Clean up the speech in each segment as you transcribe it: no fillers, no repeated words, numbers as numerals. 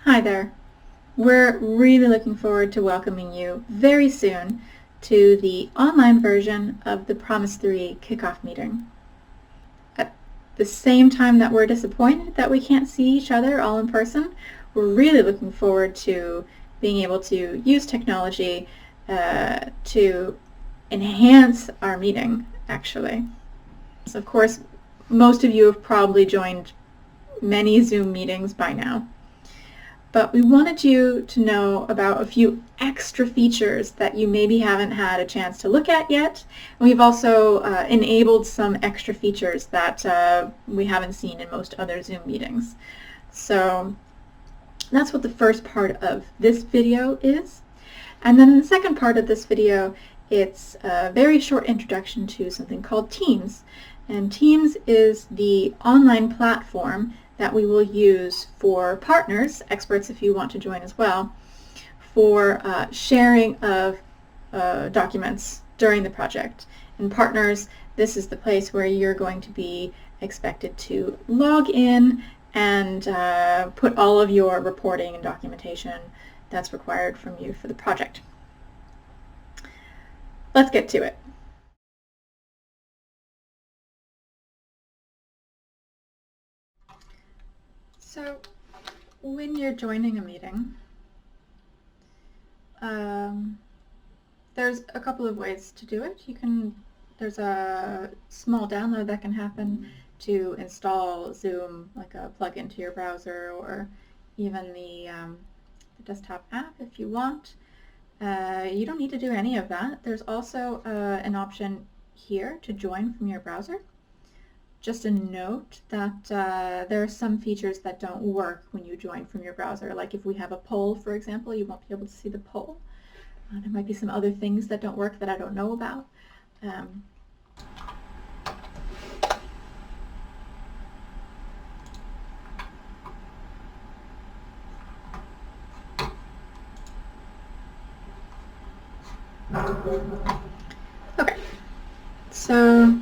Hi there. We're really looking forward to welcoming you very soon to the online version of the Promise 3 kickoff meeting. At the same time that we're disappointed that we can't see each other all in person, we're really looking forward to being able to use technology to enhance our meeting, actually. So of course, most of you have probably joined many Zoom meetings by now. But we wanted you to know about a few extra features that you maybe haven't had a chance to look at yet. And we've also enabled some extra features that we haven't seen in most other Zoom meetings. So that's what the first part of this video is. And then in the second part of this video, it's a very short introduction to something called Teams. And Teams is the online platform that we will use for partners, experts if you want to join as well, for sharing of documents during the project. And partners, this is the place where you're going to be expected to log in and put all of your reporting and documentation that's required from you for the project. Let's get to it. So when you're joining a meeting, there's a couple of ways to do it. There's a small download that can happen to install Zoom, like a plug-in to your browser, or even the desktop app if you want. You don't need to do any of that. There's also an option here to join from your browser. Just a note that there are some features that don't work when you join from your browser. Like if we have a poll, for example, you won't be able to see the poll. There might be some other things that don't work that I don't know about. Okay, so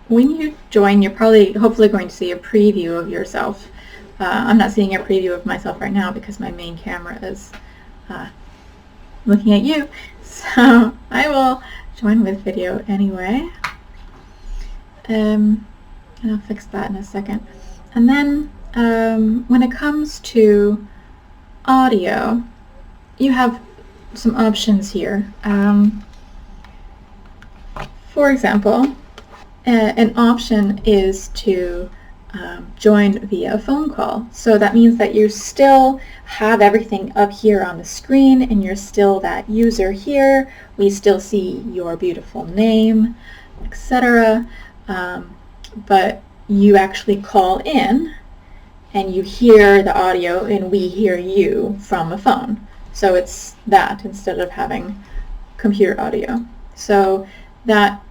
when you join, you're hopefully going to see a preview of yourself. I'm not seeing a preview of myself right now because my main camera is looking at you, so I will join with video anyway. And I'll fix that in a second. And then when it comes to audio, you have some options here. For example, an option is to join via a phone call. So that means that you still have everything up here on the screen and you're still that user here. We still see your beautiful name, etc. But you actually call in and you hear the audio and we hear you from a phone. So it's that instead of having computer audio. So that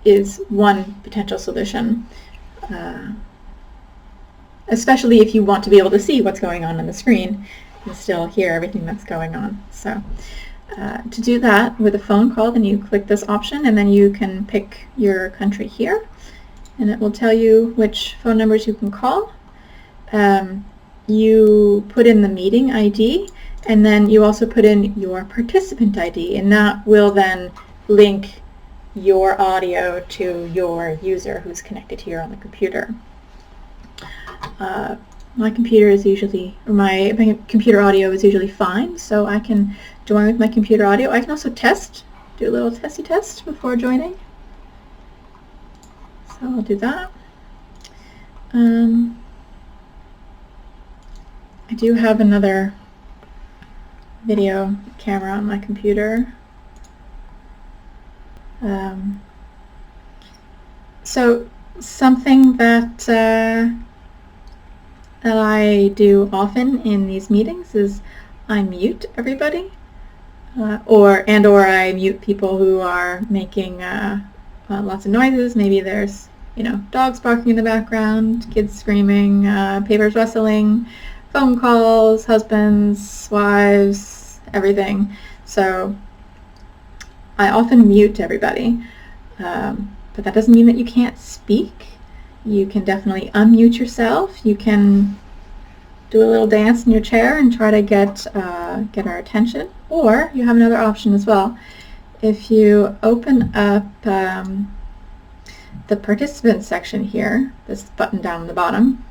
is one potential solution, especially if you want to be able to see what's going on the screen and still hear everything that's going on. So to do that with a phone call, then you click this option and then you can pick your country here and it will tell you which phone numbers you can call. You put in the meeting ID and then you also put in your participant ID, and that will then link your audio to your user who's connected here on the computer. My computer is usually, or my computer audio is usually fine, so I can join with my computer audio. I can also do a little testy test before joining. So I'll do that. I do have another video camera on my computer. So something that I do often in these meetings is I mute everybody, or I mute people who are making lots of noises. Maybe there's dogs barking in the background, kids screaming, papers rustling, phone calls, husbands, wives, everything. So I often mute everybody, but that doesn't mean that you can't speak. You can definitely unmute yourself. You can do a little dance in your chair and try to get our attention. Or you have another option as well. If you open up the participants section here, this button down the bottom,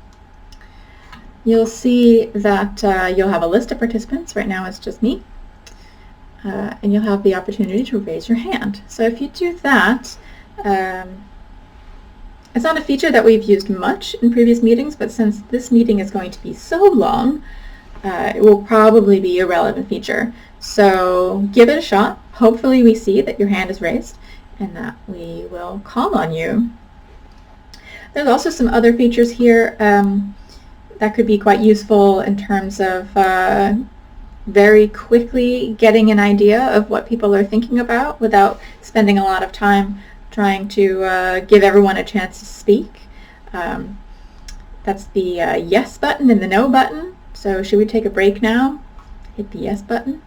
you'll see that you'll have a list of participants. Right now it's just me. And you'll have the opportunity to raise your hand. So if you do that, it's not a feature that we've used much in previous meetings, but since this meeting is going to be so long, it will probably be a relevant feature. So give it a shot. Hopefully we see that your hand is raised and that we will call on you. There's also some other features here that could be quite useful in terms of very quickly getting an idea of what people are thinking about without spending a lot of time trying to give everyone a chance to speak. That's the yes button and the no button. So should we take a break now? Hit the yes button.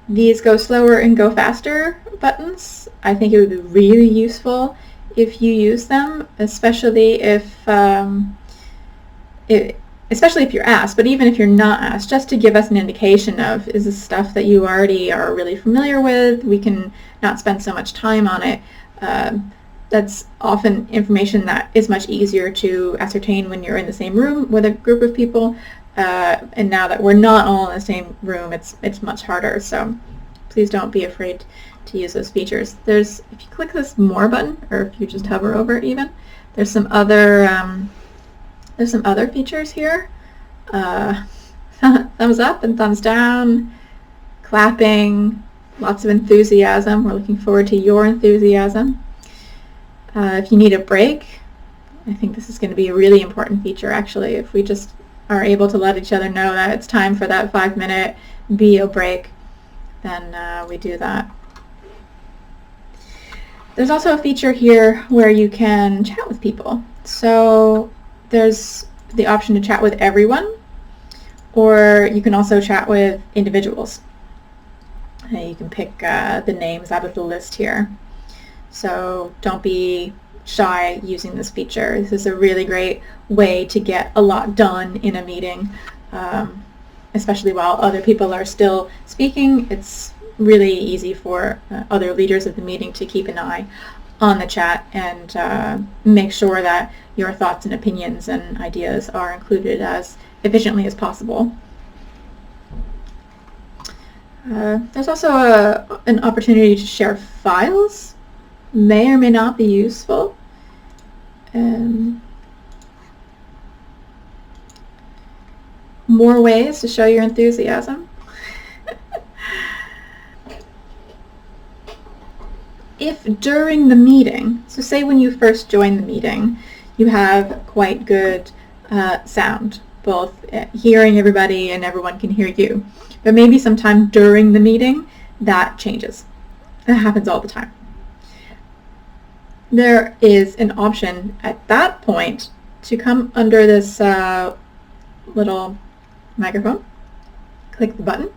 These go slower and go faster buttons. I think it would be really useful if you use them, especially if you're asked, but even if you're not asked, just to give us an indication of, is this stuff that you already are really familiar with? We can not spend so much time on it. That's often information that is much easier to ascertain when you're in the same room with a group of people. And now that we're not all in the same room, it's much harder. So please don't be afraid to use those features. If you click this more button, or if you just hover over it even, there's some other features here. Thumbs up and thumbs down, clapping, lots of enthusiasm. We're looking forward to your enthusiasm. If you need a break, I think this is going to be a really important feature actually. If we just are able to let each other know that it's time for that 5-minute bio break, then we do that. There's also a feature here where you can chat with people. So there's the option to chat with everyone, or you can also chat with individuals. You can pick the names out of the list here. So don't be shy using this feature. This is a really great way to get a lot done in a meeting, especially while other people are still speaking. It's really easy for other leaders of the meeting to keep an eye on the chat and make sure that your thoughts and opinions and ideas are included as efficiently as possible. There's also an opportunity to share files. May or may not be useful. More ways to show your enthusiasm. If during the meeting, so say when you first join the meeting, you have quite good sound, both hearing everybody and everyone can hear you. But maybe sometime during the meeting, that changes. That happens all the time. There is an option at that point to come under this little microphone, click the button,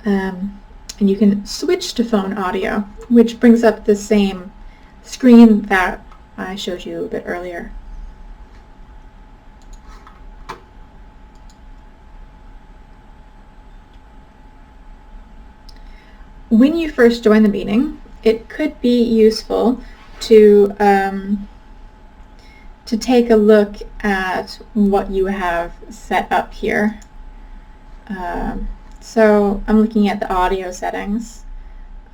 and you can switch to phone audio, which brings up the same screen that I showed you a bit earlier. When you first join the meeting, it could be useful to take a look at what you have set up here. So I'm looking at the audio settings.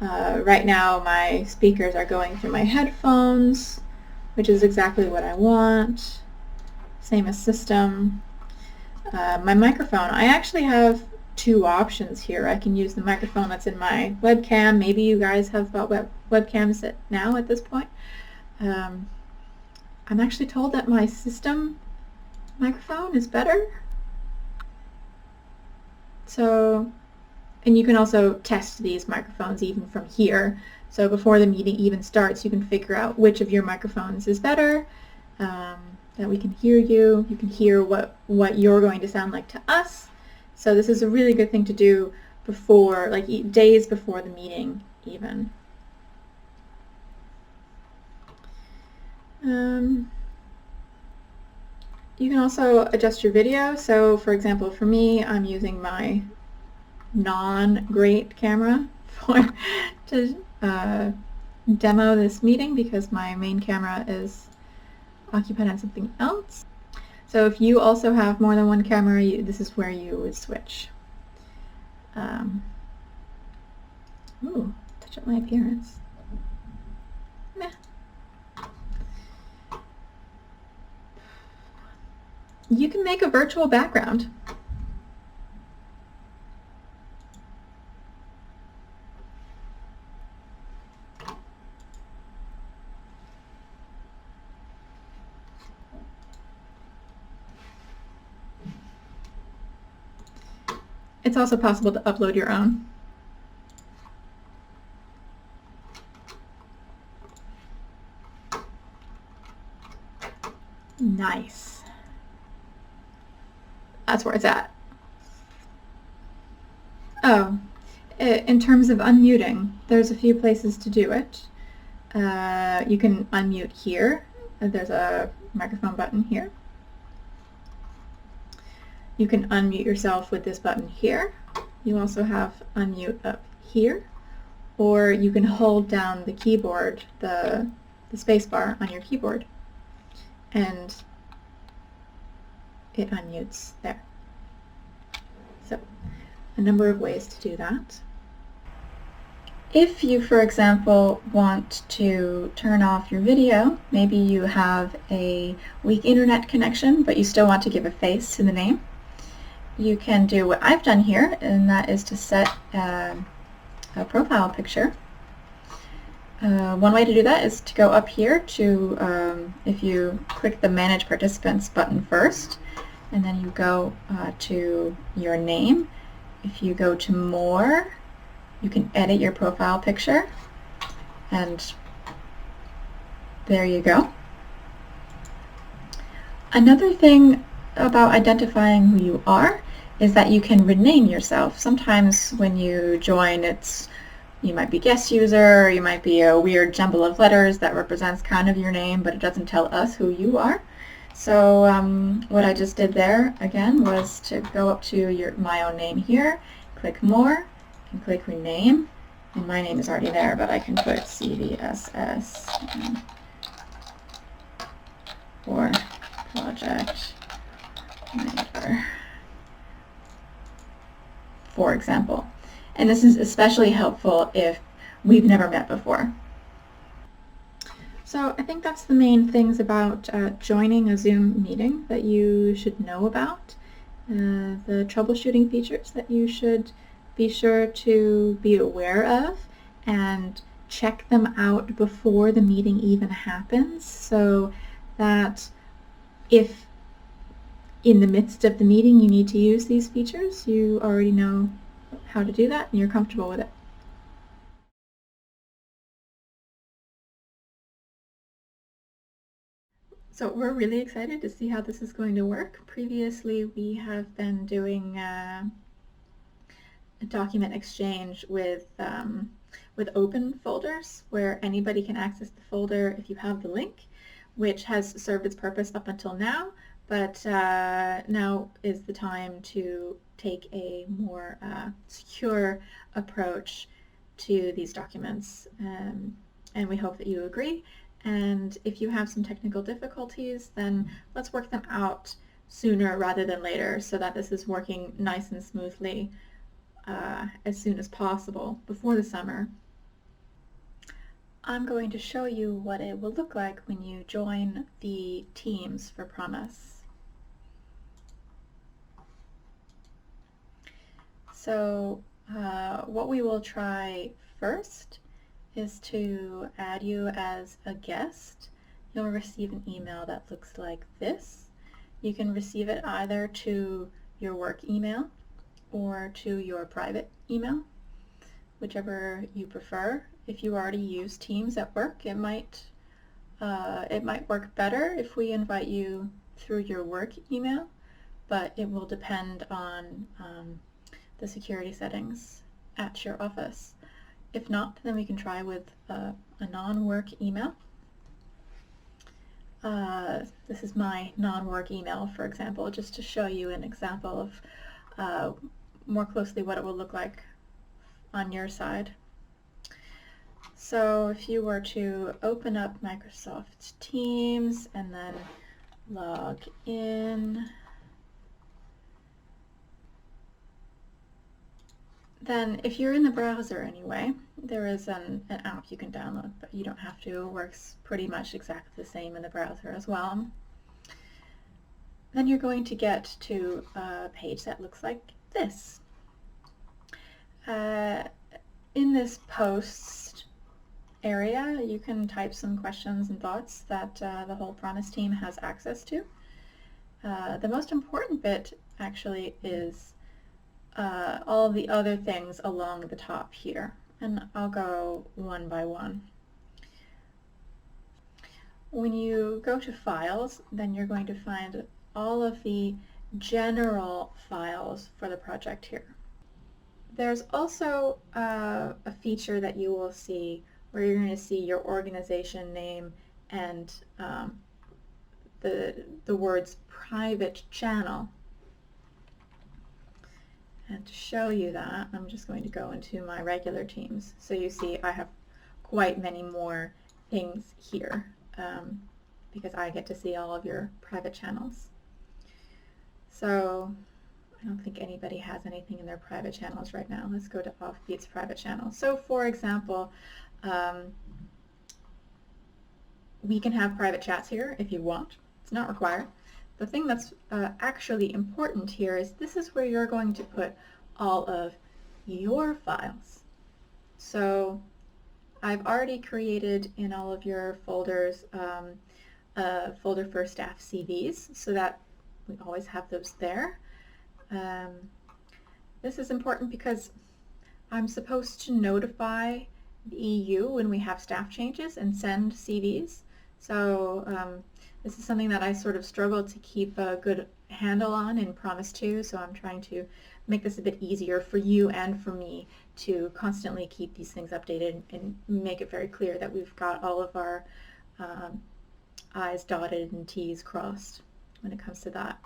Right now my speakers are going through my headphones, which is exactly what I want. Same as system. My microphone, I actually have two options here. I can use the microphone that's in my webcam. Maybe you guys have bought webcams now at this point. I'm actually told that my system microphone is better. So, and you can also test these microphones even from here. So before the meeting even starts, you can figure out which of your microphones is better, that we can hear you. You can hear what you're going to sound like to us. So this is a really good thing to do before, like days before the meeting even. You can also adjust your video. So for example, for me, I'm using my non-great camera to demo this meeting because my main camera is occupied on something else. So if you also have more than one camera, this is where you would switch. Ooh, touch up my appearance. Meh. You can make a virtual background. It's also possible to upload your own. Nice. That's where it's at. Oh, in terms of unmuting, there's a few places to do it. You can unmute here. There's a microphone button here. You can unmute yourself with this button here. You also have unmute up here. Or you can hold down the keyboard, the space bar on your keyboard, and it unmutes there. So, a number of ways to do that. If you, for example, want to turn off your video, maybe you have a weak internet connection, but you still want to give a face to the name, you can do what I've done here, and that is to set a profile picture. One way to do that is to go up here to, if you click the Manage Participants button first, and then you go to your name. If you go to More, you can edit your profile picture, and there you go. Another thing about identifying who you are is that you can rename yourself. Sometimes when you join, you might be guest user, or you might be a weird jumble of letters that represents kind of your name, but it doesn't tell us who you are. So what I just did there, again, was to go up to my own name here, click More, and click Rename. And my name is already there, but I can put CVSS for project manager, for example. And this is especially helpful if we've never met before. So I think that's the main things about joining a Zoom meeting that you should know about. The troubleshooting features that you should be sure to be aware of and check them out before the meeting even happens, so that if in the midst of the meeting you need to use these features, you already know how to do that and you're comfortable with it. So we're really excited to see how this is going to work. Previously we have been doing a document exchange with open folders where anybody can access the folder if you have the link, which has served its purpose up until now, but now is the time to take a more secure approach to these documents, and we hope that you agree. And if you have some technical difficulties, then let's work them out sooner rather than later so that this is working nice and smoothly as soon as possible before the summer. I'm going to show you what it will look like when you join the teams for Promise. So what we will try first is to add you as a guest. You'll receive an email that looks like this. You can receive it either to your work email or to your private email, whichever you prefer. If you already use Teams at work, it might work better if we invite you through your work email, but it will depend on the security settings at your office. If not, then we can try with a non-work email. this is my non-work email, for example, just to show you an example of more closely what it will look like on your side. So if you were to open up Microsoft Teams and then log in, then if you're in the browser anyway, there is an app you can download, but you don't have to. It works pretty much exactly the same in the browser as well. Then you're going to get to a page that looks like this. In this posts area, you can type some questions and thoughts that the whole Promise team has access to. The most important bit actually is all of the other things along the top here, and I'll go one by one. When you go to Files, then you're going to find all of the general files for the project here. There's also a feature that you will see where you're going to see your organization name and the words private channel. And to show you that, I'm just going to go into my regular teams. So you see I have quite many more things here because I get to see all of your private channels. So I don't think anybody has anything in their private channels right now. Let's go to Offbeat's private channel. So for example, we can have private chats here if you want. It's not required. The thing that's actually important here is this is where you're going to put all of your files. So I've already created in all of your folders a folder for staff CVs so that we always have those there. This is important because I'm supposed to notify the EU when we have staff changes and send CVs. So this is something that I sort of struggle to keep a good handle on in Promise 2, so I'm trying to make this a bit easier for you and for me to constantly keep these things updated and make it very clear that we've got all of our I's dotted and T's crossed when it comes to that.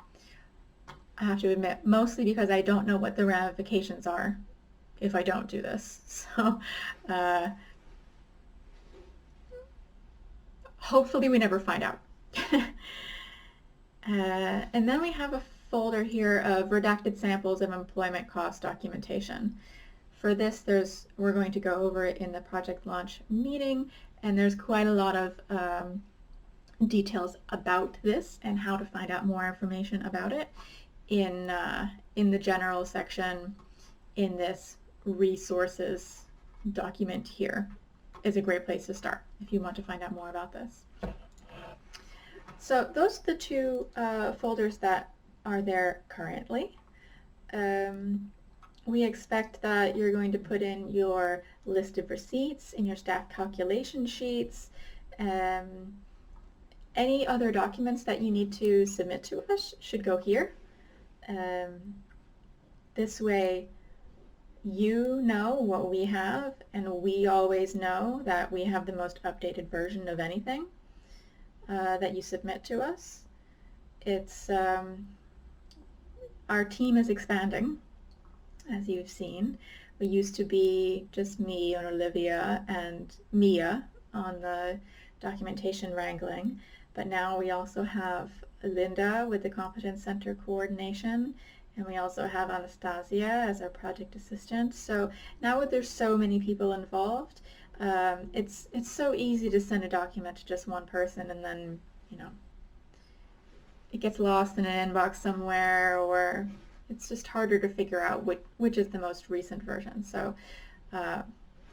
I have to admit, mostly because I don't know what the ramifications are if I don't do this. So hopefully we never find out. And then we have a folder here of redacted samples of employment cost documentation. For this, we're going to go over it in the project launch meeting, and there's quite a lot of details about this and how to find out more information about it in the general section in this resources document here. Is a great place to start if you want to find out more about this. So those are the two folders that are there currently. We expect that you're going to put in your list of receipts, in your staff calculation sheets, any other documents that you need to submit to us should go here. This way you know what we have, and we always know that we have the most updated version of anything that you submit to us. It's our team is expanding, as you've seen. We used to be just me and Olivia and Mia on the documentation wrangling, but now we also have Linda with the Competence Center coordination, and we also have Anastasia as our project assistant. So now that there's so many people involved, it's so easy to send a document to just one person, and then, you know, it gets lost in an inbox somewhere, or it's just harder to figure out which is the most recent version. So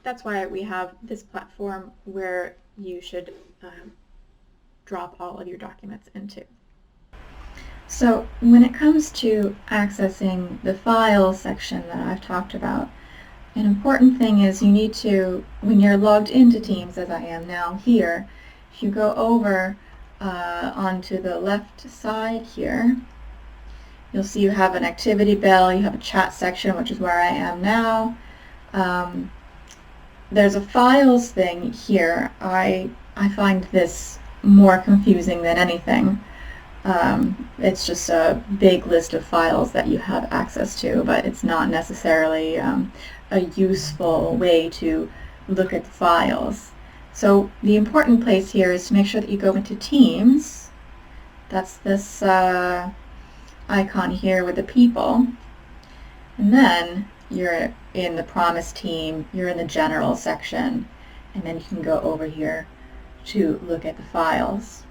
that's why we have this platform where you should drop all of your documents into. So when it comes to accessing the files section that I've talked about, an important thing is you need to, when you're logged into Teams, as I am now here, if you go over onto the left side here, you'll see you have an activity bell, you have a chat section, which is where I am now. There's a files thing here. I find this more confusing than anything. It's just a big list of files that you have access to, but it's not necessarily a useful way to look at the files. So the important place here is to make sure that you go into Teams. That's this icon here with the people. And then you're in the Promise team, you're in the General section, and then you can go over here to look at the files.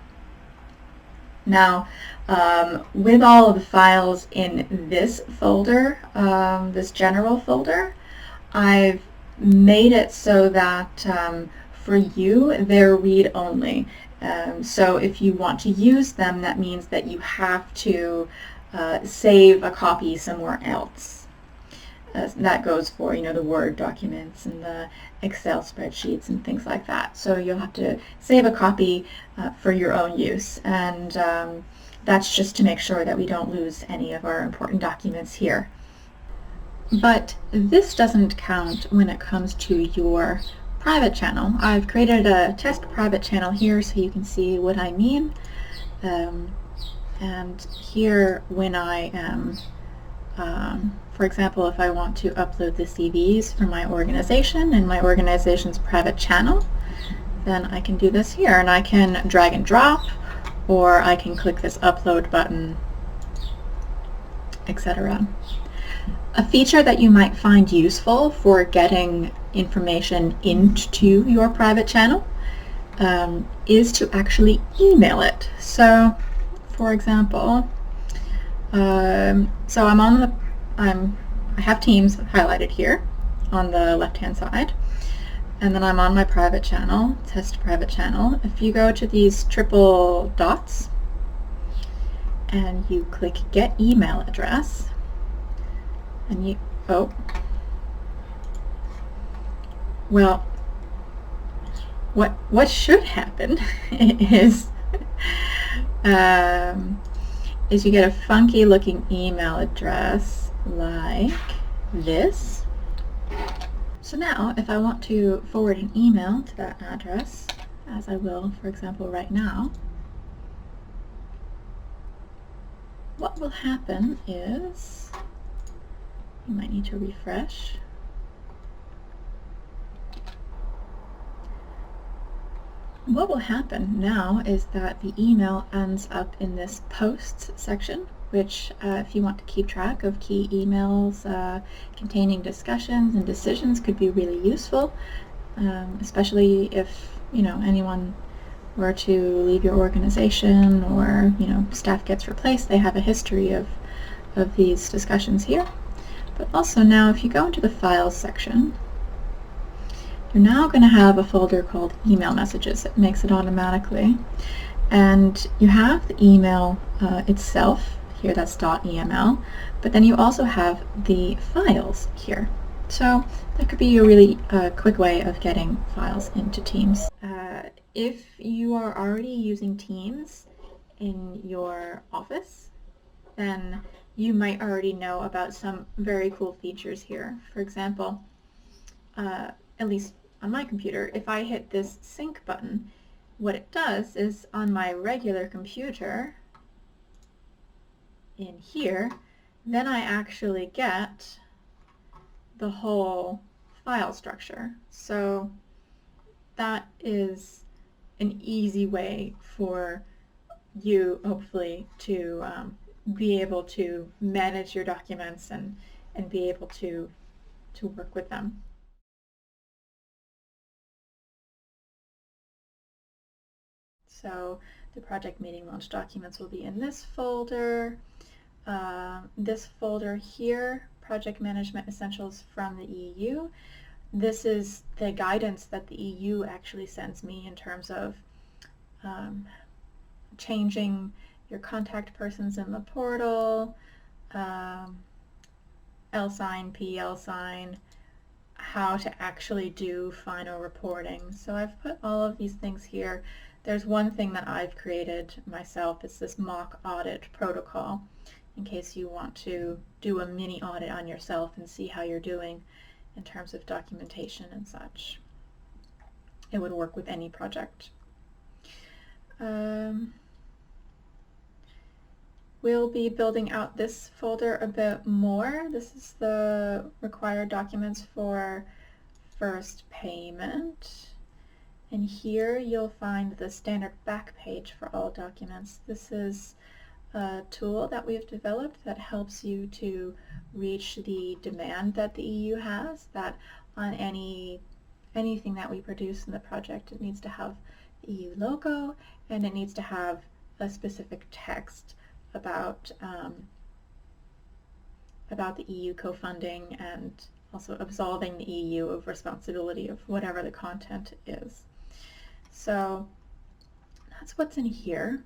Now, with all of the files in this folder, this General folder, I've made it so that for you, they're read-only. So if you want to use them, that means that you have to save a copy somewhere else. That goes for, the Word documents and the Excel spreadsheets and things like that. So you'll have to save a copy for your own use, and that's just to make sure that we don't lose any of our important documents here. But this doesn't count when it comes to your private channel. I've created a test private channel here so you can see what I mean. And here, when I am for example, if I want to upload the CVs from my organization and my organization's private channel, then I can do this here, and I can drag and drop, or I can click this upload button, etc. A feature that you might find useful for getting information into your private channel is to actually email it. So, for example, so I have Teams highlighted here on the left-hand side, and then I'm on my private channel, test private channel. If you go to these triple dots and you click Get Email Address, and you, well, what should happen is you get a funky looking email address like this. So now if I want to forward an email to that address, as I will, for example, right now, what will happen is, you might need to refresh. What will happen now is that the email ends up in this Posts section, which if you want to keep track of key emails containing discussions and decisions could be really useful, especially if anyone were to leave your organization, or staff gets replaced. They have a history of these discussions here. But also now, if you go into the Files section, you're now going to have a folder called Email Messages. It makes it automatically. And you have the email itself here, that's .eml, but then you also have the files here. So that could be a really quick way of getting files into Teams. If you are already using Teams in your office, then you might already know about some very cool features here. For example, at least on my computer, if I hit this sync button, what it does is on my regular computer in here, then I actually get the whole file structure. So that is an easy way for you, hopefully, to be able to manage your documents and be able to work with them. So the project meeting launch documents will be in this folder. This folder here, Project Management Essentials from the EU. This is the guidance that the EU actually sends me in terms of changing your contact persons in the portal, L-sign, P-L-sign, how to actually do final reporting. So I've put all of these things here. There's one thing that I've created myself. It's this mock audit protocol, in case you want to do a mini audit on yourself and see how you're doing in terms of documentation and such. It would work with any project. We'll be building out this folder a bit more. This is the required documents for first payment. And here you'll find the standard back page for all documents. This is a tool that we've developed that helps you to reach the demand that the EU has, that on anything that we produce in the project, it needs to have the EU logo and it needs to have a specific text about the EU co-funding and also absolving the EU of responsibility of whatever the content is. So that's what's in here.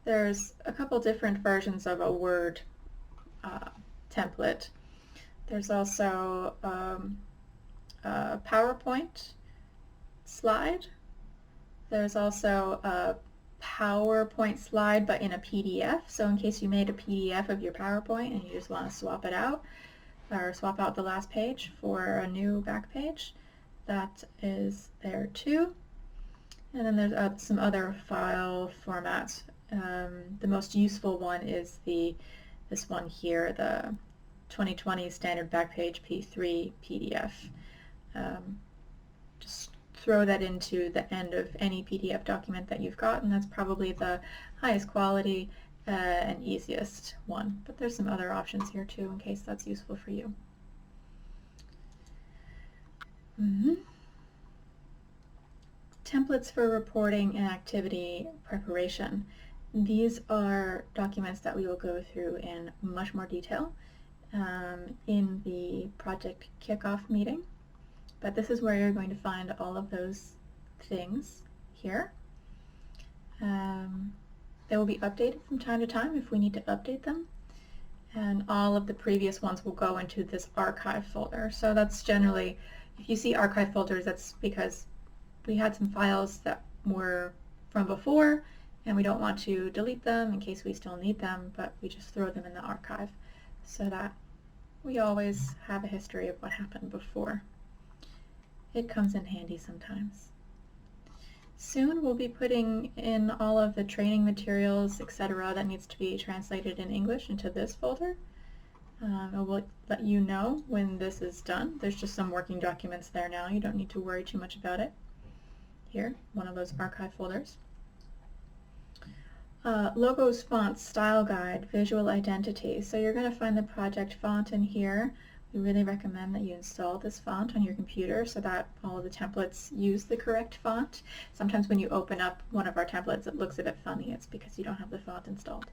There's a couple different versions of a Word template. There's also a PowerPoint slide. There's also a PowerPoint slide but in a PDF, so in case you made a PDF of your PowerPoint and you just want to swap it out or swap out the last page for a new back page, that is there too. And then there's some other file formats. The most useful one is this one here, the 2020 standard backpage P3 PDF. Just throw that into the end of any PDF document that you've got, and that's probably the highest quality and easiest one. But there's some other options here too in case that's useful for you. Templates for reporting and activity preparation. These are documents that we will go through in much more detail in the project kickoff meeting. But this is where you're going to find all of those things here. They will be updated from time to time if we need to update them. And all of the previous ones will go into this archive folder. So that's generally, if you see archive folders, that's because we had some files that were from before and we don't want to delete them in case we still need them, but we just throw them in the archive so that we always have a history of what happened before. It comes in handy sometimes. Soon we'll be putting in all of the training materials, etc. that needs to be translated in English into this folder. We'll let you know when this is done. There's just some working documents there now. You don't need to worry too much about it. Here, one of those archive folders. Logos, fonts, style guide, visual identity. So you're going to find the project font in here. We really recommend that you install this font on your computer so that all of the templates use the correct font. Sometimes when you open up one of our templates it looks a bit funny. It's because you don't have the font installed.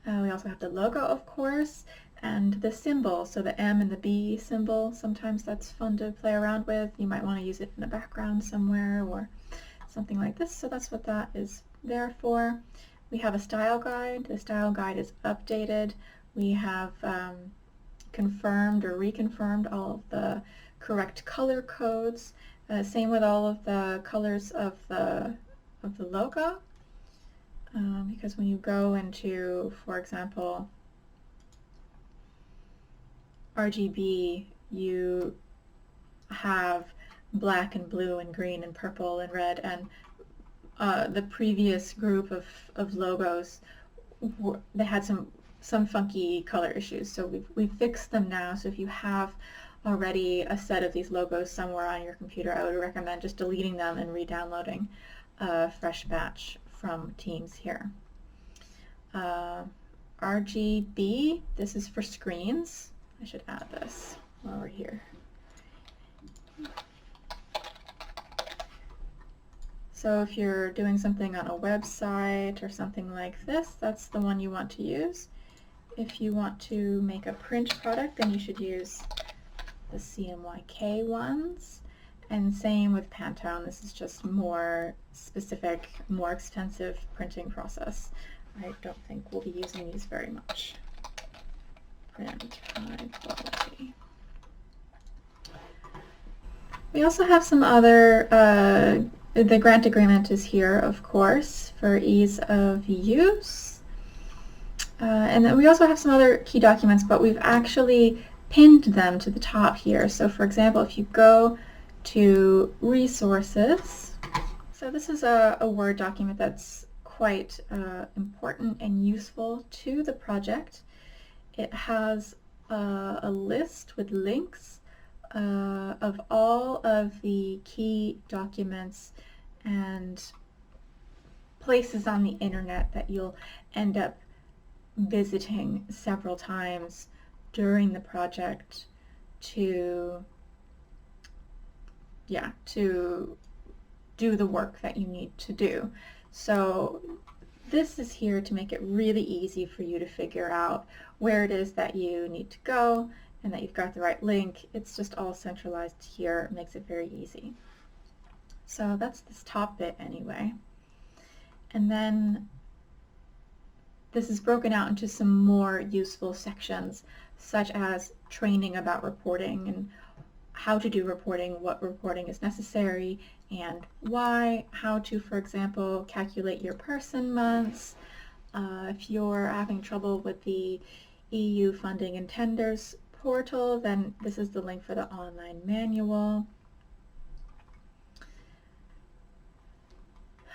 We also have the logo, of course, and the symbol, so the M and the B symbol. Sometimes that's fun to play around with. You might want to use it in the background somewhere or something like this, so that's what that is there for. We have a style guide. The style guide is updated. We have confirmed or reconfirmed all of the correct color codes. Same with all of the colors of the logo. Because when you go into, for example, RGB, you have black and blue and green and purple and red, and the previous group of logos, they had some funky color issues, so we've fixed them now. So if you have already a set of these logos somewhere on your computer, I would recommend just deleting them and re-downloading a fresh batch from Teams here. RGB, this is for screens. I should add this while we're here. So if you're doing something on a website or something like this, that's the one you want to use. If you want to make a print product, then you should use the CMYK ones. And same with Pantone. This is just more specific, more extensive printing process. I don't think we'll be using these very much. Print high quality. We also have some other, the grant agreement is here, of course, for ease of use. And then we also have some other key documents, but we've actually pinned them to the top here. So for example, if you go to resources, So this is a Word document that's quite important and useful to the project. It has a list with links of all of the key documents and places on the internet that you'll end up visiting several times during the project to do the work that you need to do. So this is here to make it really easy for you to figure out where it is that you need to go and that you've got the right link. It's just all centralized here. It makes it very easy. So that's this top bit anyway. And then this is broken out into some more useful sections, such as training about reporting and how to do reporting, what reporting is necessary and why, how to, for example, calculate your person months. If you're having trouble with the EU funding and tenders portal, then this is the link for the online manual.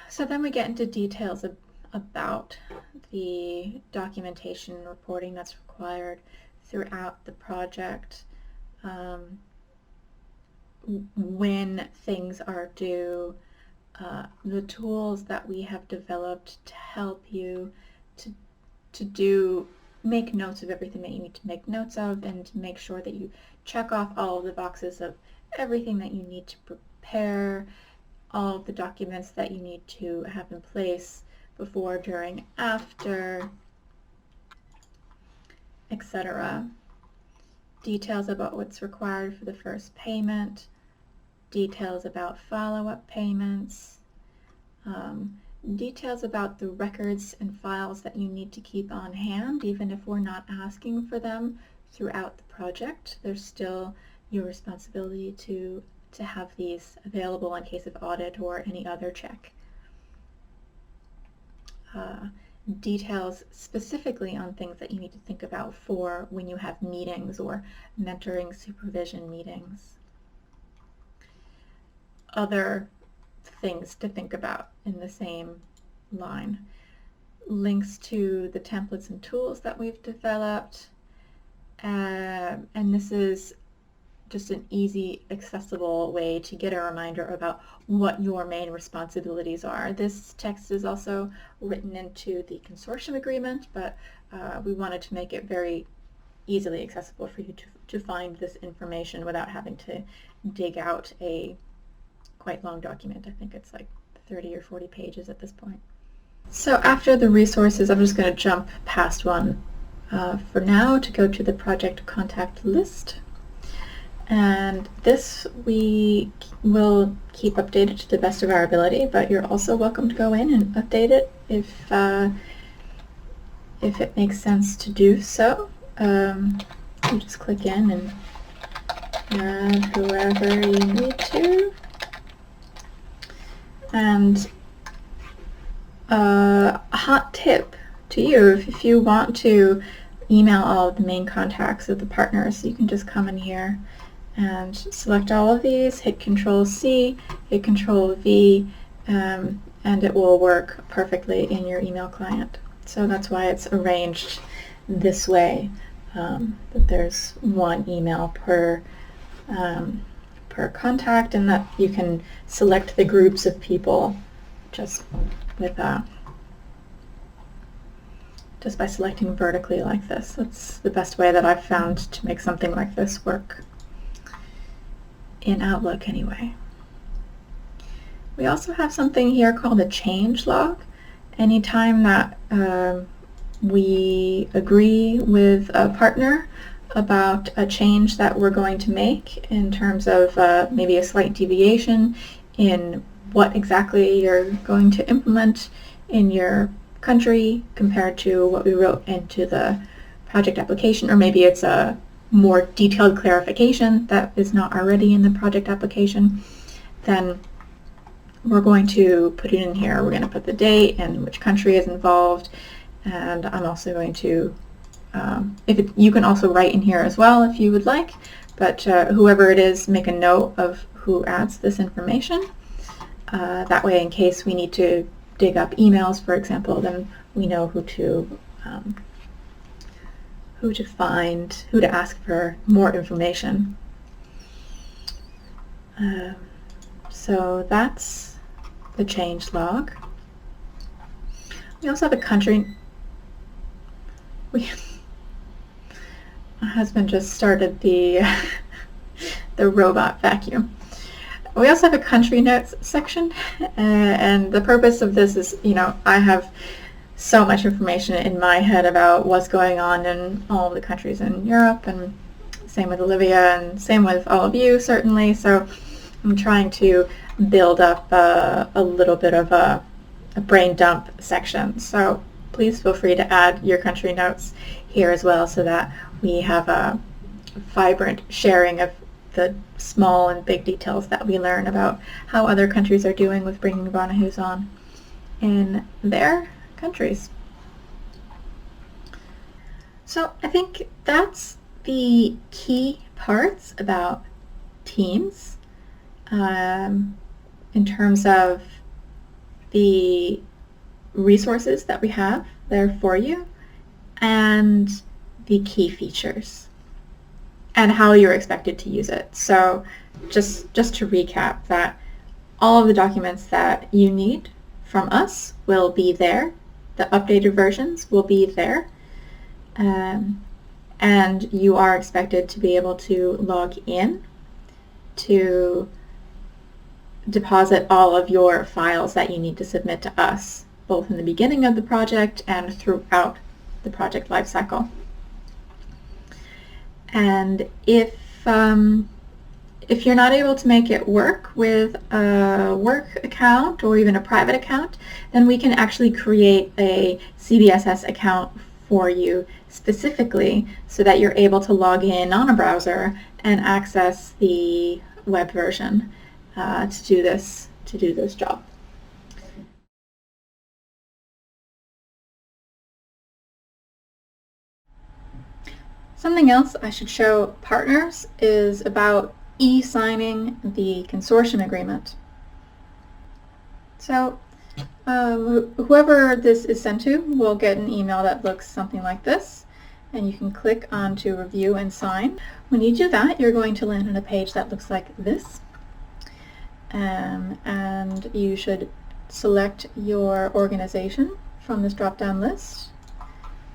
So then we get into details about the documentation and reporting that's required throughout the project. When things are due, the tools that we have developed to help you to make notes of everything that you need to make notes of and to make sure that you check off all of the boxes of everything that you need to prepare, all of the documents that you need to have in place before, during, after, etc. Details about what's required for the first payment, details about follow-up payments, details about the records and files that you need to keep on hand, even if we're not asking for them throughout the project. There's still your responsibility to have these available in case of audit or any other check. Details specifically on things that you need to think about for when you have meetings or mentoring supervision meetings. Other things to think about in the same line. Links to the templates and tools that we've developed, and this is just an easy, accessible way to get a reminder about what your main responsibilities are. This text is also written into the consortium agreement, but we wanted to make it very easily accessible for you to find this information without having to dig out a quite long document. I think it's like 30 or 40 pages at this point. So after the resources, I'm just going to jump past one for now to go to the project contact list. And this we will keep updated to the best of our ability, but you're also welcome to go in and update it if it makes sense to do so. You just click in and add whoever you need to. And a hot tip to you, if you want to email all of the main contacts of the partners, you can just come in here and select all of these, hit Control-C, hit Control-V, and it will work perfectly in your email client. So that's why it's arranged this way, that there's one email per contact, and that you can select the groups of people just by selecting vertically like this. That's the best way that I've found to make something like this work in Outlook anyway. We also have something here called a change log. Anytime that we agree with a partner about a change that we're going to make in terms of maybe a slight deviation in what exactly you're going to implement in your country compared to what we wrote into the project application, or maybe it's a more detailed clarification that is not already in the project application, then we're going to put it in here. We're going to put the date and which country is involved, and I'm also going to, you can also write in here as well if you would like, but whoever it is, make a note of who adds this information. That way, in case we need to dig up emails, for example, then we know who to find, who to ask for more information. So that's the change log. We also have a country. My husband just started the the robot vacuum. We also have a country notes section, and the purpose of this is, I have so much information in my head about what's going on in all of the countries in Europe, and same with Olivia, and same with all of you, certainly. So I'm trying to build up a little bit of a brain dump section. So please feel free to add your country notes here as well, so that we have a vibrant sharing of the small and big details that we learn about how other countries are doing with bringing Bonahus on in their countries. So I think that's the key parts about Teams in terms of the resources that we have there for you, and the key features, and how you're expected to use it. So just to recap, that all of the documents that you need from us will be there. The updated versions will be there. And you are expected to be able to log in to deposit all of your files that you need to submit to us, both in the beginning of the project and throughout the project lifecycle. And if you're not able to make it work with a work account or even a private account, then we can actually create a CBSS account for you specifically, so that you're able to log in on a browser and access the web version to do this job. Something else I should show partners is about e-signing the consortium agreement. So whoever this is sent to will get an email that looks something like this, and you can click on to review and sign. When you do that, you're going to land on a page that looks like this, and you should select your organization from this drop-down list,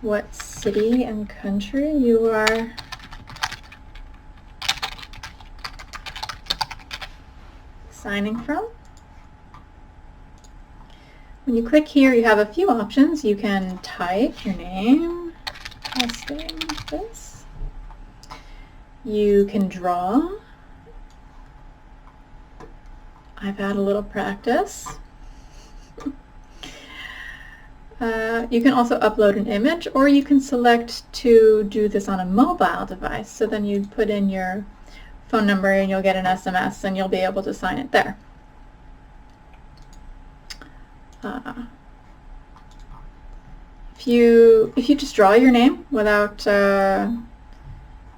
what city and country you are signing from. When you click here, you have a few options. You can type your name, testing this. You can draw. I've had a little practice. You can also upload an image, or you can select to do this on a mobile device. So then you put in your phone number and you'll get an SMS, and you'll be able to sign it there. If you just draw your name without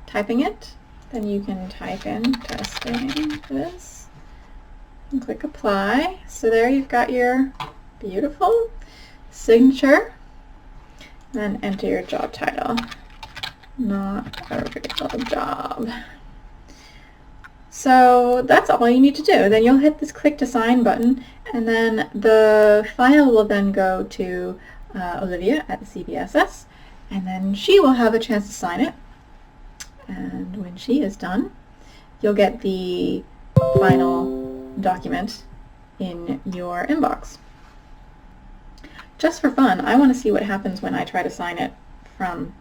typing it, then you can type in testing this and click apply. So there you've got your beautiful signature, and then enter your job title. Not a real job. So that's all you need to do. Then you'll hit this click to sign button, and then the file will then go to Olivia at the CBSS, and then she will have a chance to sign it. And when she is done, you'll get the final document in your inbox. Just for fun, I want to see what happens when I try to sign it from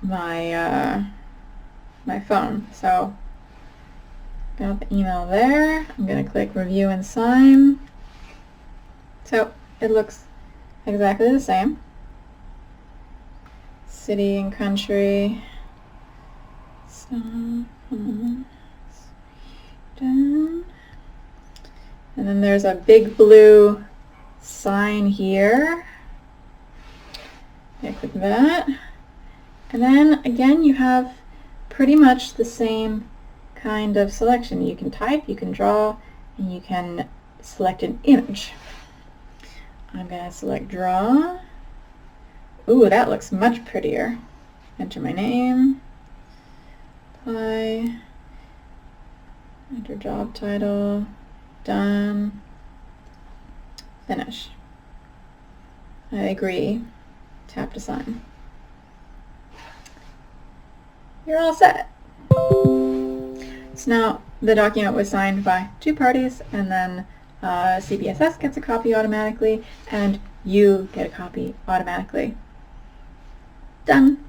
my my phone. So got the email there. I'm going to click review and sign. So it looks exactly the same. City and country. So, done. And then there's a big blue sign here. Okay, click that. And then again, you have pretty much the same kind of selection. You can type, you can draw, and you can select an image. I'm going to select draw. Ooh, that looks much prettier. Enter my name, apply, enter job title, done, finish. I agree, tap to sign. You're all set. So now the document was signed by 2 parties, and then CPSS gets a copy automatically, and you get a copy automatically. Done.